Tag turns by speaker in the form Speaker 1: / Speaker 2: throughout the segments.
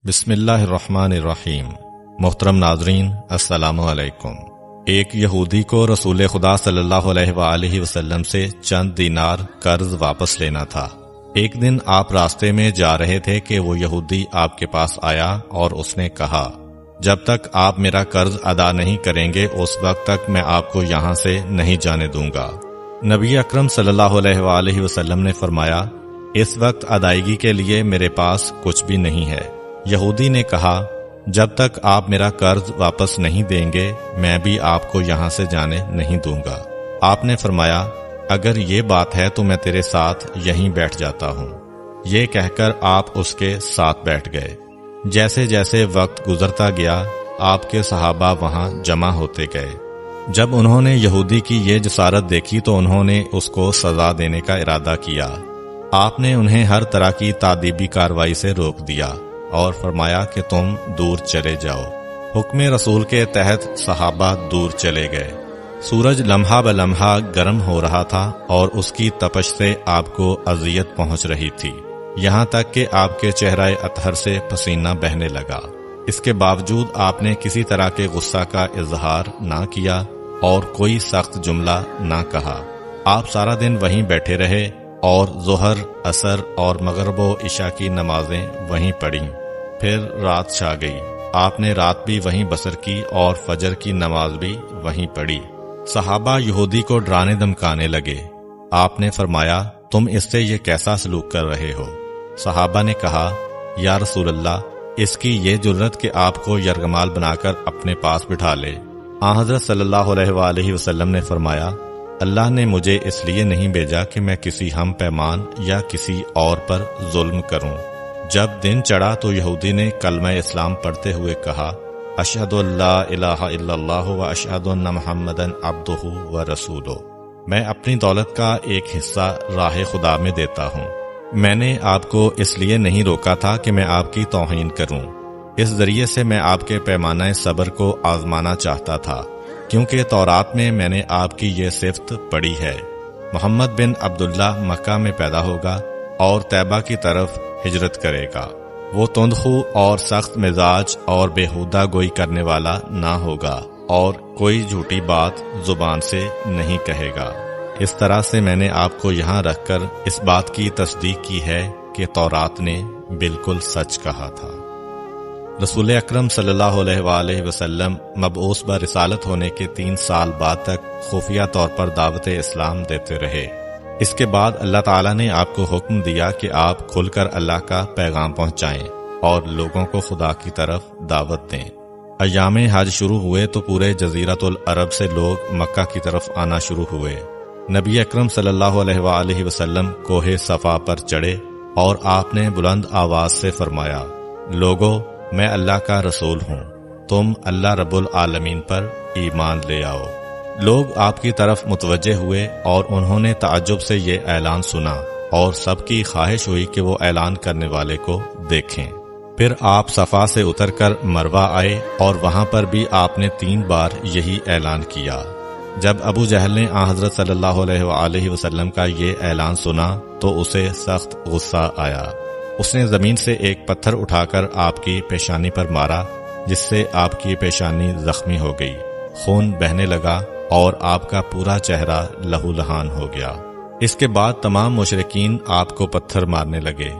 Speaker 1: بسم اللہ الرحمن الرحیم۔ محترم ناظرین، السلام علیکم۔ ایک یہودی کو رسول خدا صلی اللہ علیہ وآلہ وسلم سے چند دینار قرض واپس لینا تھا۔ ایک دن آپ راستے میں جا رہے تھے کہ وہ یہودی آپ کے پاس آیا اور اس نے کہا، جب تک آپ میرا قرض ادا نہیں کریں گے اس وقت تک میں آپ کو یہاں سے نہیں جانے دوں گا۔ نبی اکرم صلی اللہ علیہ وآلہ وسلم نے فرمایا، اس وقت ادائیگی کے لیے میرے پاس کچھ بھی نہیں ہے۔ یہودی نے کہا، جب تک آپ میرا قرض واپس نہیں دیں گے میں بھی آپ کو یہاں سے جانے نہیں دوں گا۔ آپ نے فرمایا، اگر یہ بات ہے تو میں تیرے ساتھ یہیں بیٹھ جاتا ہوں۔ یہ کہہ کر آپ اس کے ساتھ بیٹھ گئے۔ جیسے جیسے وقت گزرتا گیا آپ کے صحابہ وہاں جمع ہوتے گئے۔ جب انہوں نے یہودی کی یہ جسارت دیکھی تو انہوں نے اس کو سزا دینے کا ارادہ کیا۔ آپ نے انہیں ہر طرح کی تادیبی کارروائی سے روک دیا اور فرمایا کہ تم دور چلے جاؤ۔ حکم رسول کے تحت صحابہ دور چلے گئے۔ سورج لمحہ بلمحہ گرم ہو رہا تھا اور اس کی تپش سے آپ کو اذیت پہنچ رہی تھی، یہاں تک کہ آپ کے چہرہ اطہر سے پسینہ بہنے لگا۔ اس کے باوجود آپ نے کسی طرح کے غصہ کا اظہار نہ کیا اور کوئی سخت جملہ نہ کہا۔ آپ سارا دن وہیں بیٹھے رہے اور ظہر، عصر اور مغرب و عشاء کی نمازیں وہیں پڑھیں۔ پھر رات چھا گئی۔ آپ نے رات بھی وہیں بسر کی اور فجر کی نماز بھی وہیں پڑھی۔ صحابہ یہودی کو ڈرانے دھمکانے لگے۔ آپ نے فرمایا، تم اس سے یہ کیسا سلوک کر رہے ہو؟ صحابہ نے کہا، یا رسول اللہ، اس کی یہ جرت کہ آپ کو یرغمال بنا کر اپنے پاس بٹھا لے۔ آن حضرت صلی اللہ علیہ وآلہ وسلم نے فرمایا، اللہ نے مجھے اس لیے نہیں بھیجا کہ میں کسی ہم پیمان یا کسی اور پر ظلم کروں۔ جب دن چڑھا تو یہودی نے کلمہ اسلام پڑھتے ہوئے کہا، اشہد ان لا الہ الا اللہ و اشہد ان محمدً عبدہ و رسولہ۔ میں اپنی دولت کا ایک حصہ راہ خدا میں دیتا ہوں۔ میں نے آپ کو اس لیے نہیں روکا تھا کہ میں آپ کی توہین کروں۔ اس ذریعے سے میں آپ کے پیمانہ صبر کو آزمانا چاہتا تھا، کیونکہ تورات میں نے آپ کی یہ صفت پڑھی ہے، محمد بن عبداللہ مکہ میں پیدا ہوگا اور طیبہ کی طرف ہجرت کرے گا۔ وہ تندخو اور سخت مزاج اور بیہودہ گوئی کرنے والا نہ ہوگا اور کوئی جھوٹی بات زبان سے نہیں کہے گا۔ اس طرح سے میں نے آپ کو یہاں رکھ کر اس بات کی تصدیق کی ہے کہ تورات نے بالکل سچ کہا تھا۔ رسول اکرم صلی اللہ علیہ وآلہ وسلم مبعوث برسالت ہونے کے 3 سال بعد تک خفیہ طور پر دعوت اسلام دیتے رہے۔ اس کے بعد اللہ تعالیٰ نے آپ کو حکم دیا کہ آپ کھل کر اللہ کا پیغام پہنچائیں اور لوگوں کو خدا کی طرف دعوت دیں۔ ایام حج شروع ہوئے تو پورے جزیرۃ العرب سے لوگ مکہ کی طرف آنا شروع ہوئے۔ نبی اکرم صلی اللہ علیہ وآلہ وسلم کوہ صفا پر چڑھے اور آپ نے بلند آواز سے فرمایا، لوگو، میں اللہ کا رسول ہوں، تم اللہ رب العالمین پر ایمان لے آؤ۔ لوگ آپ کی طرف متوجہ ہوئے اور انہوں نے تعجب سے یہ اعلان سنا اور سب کی خواہش ہوئی کہ وہ اعلان کرنے والے کو دیکھیں۔ پھر آپ صفا سے اتر کر مروہ آئے اور وہاں پر بھی آپ نے 3 بار یہی اعلان کیا۔ جب ابو جہل نے آن حضرت صلی اللہ علیہ وآلہ وسلم کا یہ اعلان سنا تو اسے سخت غصہ آیا۔ اس نے زمین سے ایک پتھر اٹھا کر آپ کی پیشانی پر مارا، جس سے آپ کی پیشانی زخمی ہو گئی، خون بہنے لگا اور آپ کا پورا چہرہ لہو لہان ہو گیا۔ اس کے بعد تمام مشرکین آپ کو پتھر مارنے لگے۔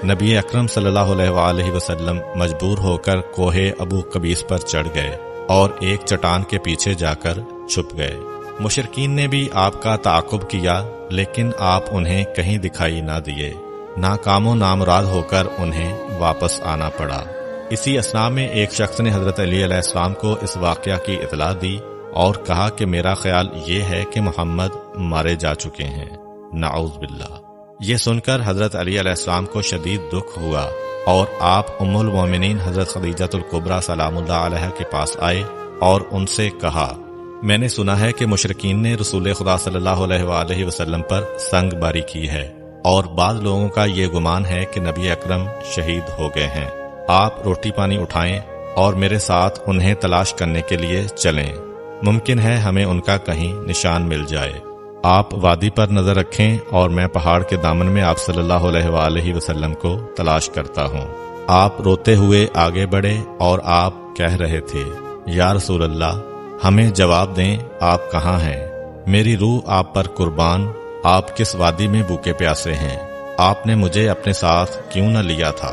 Speaker 1: نبی اکرم صلی اللہ علیہ وآلہ وسلم مجبور ہو کر کوہ ابو قبیس پر چڑھ گئے اور ایک چٹان کے پیچھے جا کر چھپ گئے۔ مشرکین نے بھی آپ کا تعاقب کیا لیکن آپ انہیں کہیں دکھائی نہ دیے۔ ناکام و نامراد ہو کر انہیں واپس آنا پڑا۔ اسی اثناء میں ایک شخص نے حضرت علی علیہ السلام کو اس واقعہ کی اطلاع دی اور کہا کہ میرا خیال یہ ہے کہ محمد مارے جا چکے ہیں، نعوذ باللہ۔ یہ سن کر حضرت علی علیہ السلام کو شدید دکھ ہوا اور آپ ام المومنین حضرت خدیجہ الکبریٰ سلام اللہ علیہ کے پاس آئے اور ان سے کہا، میں نے سنا ہے کہ مشرکین نے رسول خدا صلی اللہ علیہ وآلہ وسلم پر سنگ باری کی ہے اور بعض لوگوں کا یہ گمان ہے کہ نبی اکرم شہید ہو گئے ہیں۔ آپ روٹی پانی اٹھائیں اور میرے ساتھ انہیں تلاش کرنے کے لیے چلیں، ممکن ہے ہمیں ان کا کہیں نشان مل جائے۔ آپ وادی پر نظر رکھیں اور میں پہاڑ کے دامن میں آپ صلی اللہ علیہ وآلہ وسلم کو تلاش کرتا ہوں۔ آپ روتے ہوئے آگے بڑھے اور آپ کہہ رہے تھے، یا رسول اللہ، ہمیں جواب دیں، آپ کہاں ہیں؟ میری روح آپ پر قربان، آپ کس وادی میں بھوکے پیاسے ہیں؟ آپ نے مجھے اپنے ساتھ کیوں نہ لیا تھا؟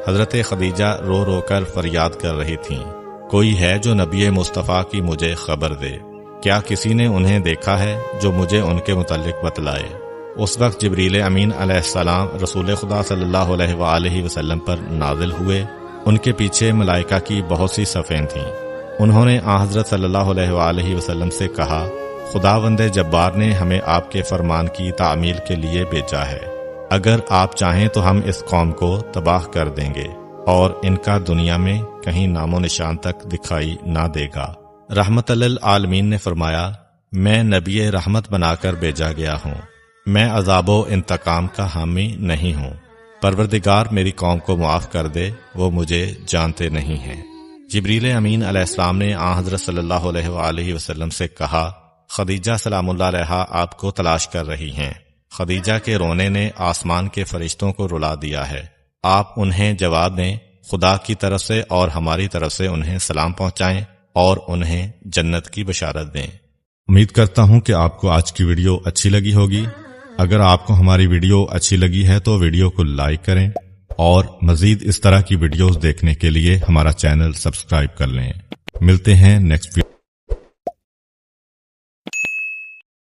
Speaker 1: حضرت خدیجہ رو رو کر فریاد کر رہی تھیں، کوئی ہے جو نبی مصطفیٰ کی مجھے خبر دے؟ کیا کسی نے انہیں دیکھا ہے جو مجھے ان کے متعلق بتلائے؟ اس وقت جبریل امین علیہ السلام رسول خدا صلی اللہ علیہ وآلہ وسلم پر نازل ہوئے۔ ان کے پیچھے ملائکہ کی بہت سی صفیں تھیں۔ انہوں نے حضرت صلی اللہ علیہ وآلہ وسلم سے کہا، خداوند جبار نے ہمیں آپ کے فرمان کی تعمیل کے لیے بھیجا ہے۔ اگر آپ چاہیں تو ہم اس قوم کو تباہ کر دیں گے اور ان کا دنیا میں کہیں نام و نشان تک دکھائی نہ دے گا۔ رحمت للعالمین نے فرمایا، میں نبی رحمت بنا کر بھیجا گیا ہوں، میں عذاب و انتقام کا حامی نہیں ہوں۔ پروردگار میری قوم کو معاف کر دے، وہ مجھے جانتے نہیں ہیں۔ جبریل امین علیہ السلام نے حضرت صلی اللہ علیہ وآلہ وسلم سے کہا، خدیجہ سلام اللہ علیہا آپ کو تلاش کر رہی ہیں۔ خدیجہ کے رونے نے آسمان کے فرشتوں کو رلا دیا ہے، آپ انہیں جواب دیں، خدا کی طرف سے اور ہماری طرف سے انہیں سلام پہنچائیں اور انہیں جنت کی بشارت دیں۔ امید کرتا ہوں کہ آپ کو آج کی ویڈیو اچھی لگی ہوگی۔ اگر آپ کو ہماری ویڈیو اچھی لگی ہے تو ویڈیو کو لائک کریں اور مزید اس طرح کی ویڈیوز دیکھنے کے لیے ہمارا چینل سبسکرائب کر لیں۔ ملتے ہیں نیکسٹ ویڈیو۔